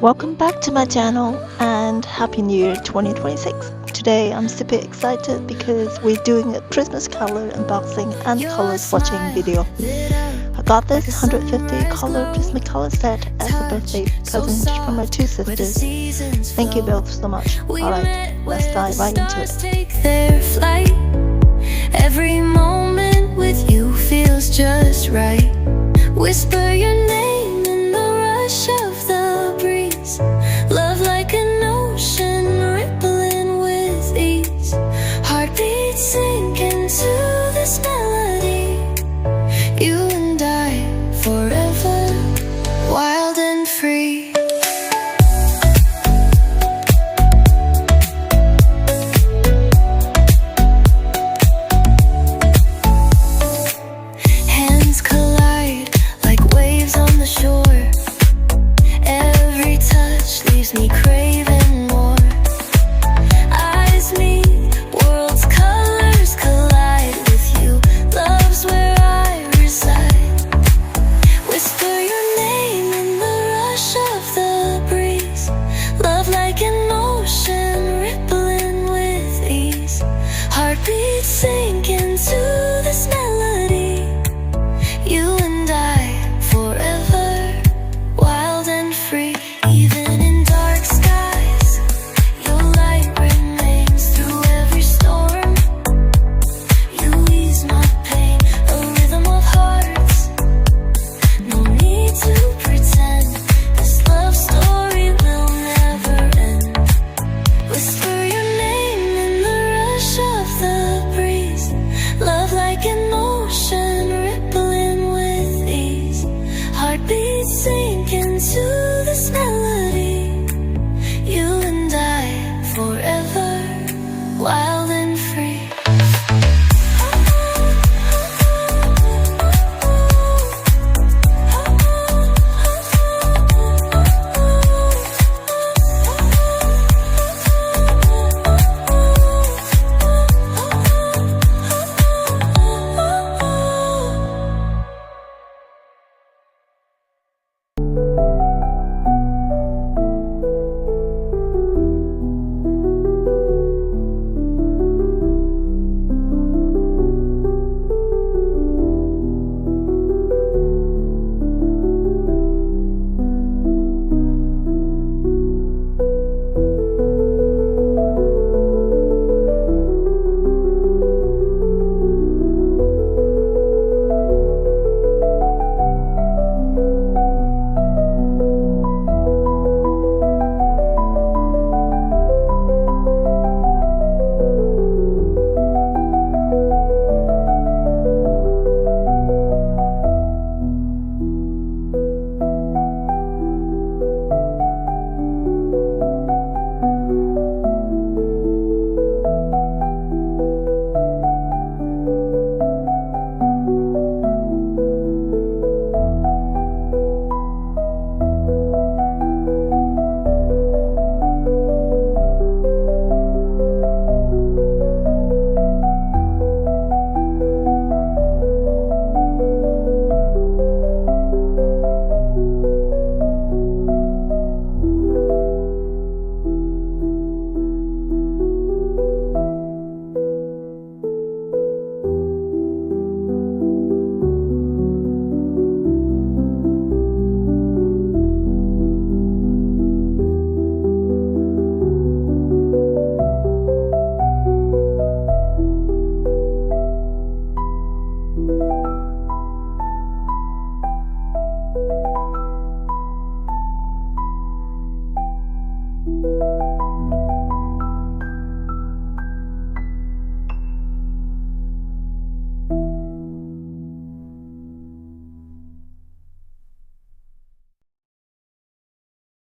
Welcome back to my channel and Happy New Year 2026. Today I'm super excited because we're doing a Prismacolor unboxing and color swatching video. I got this 150 color Prismacolor set as a birthday present from my two sisters. Thank you both so much. Alright, let's dive right into it. Every moment with you feels just right. Whisper your name in the rush of the breeze. Love like an ocean rippling with ease. Heartbeats sink into this melody. You and I forever, wild and free. Hands collide like waves on the shore. Every touch leaves me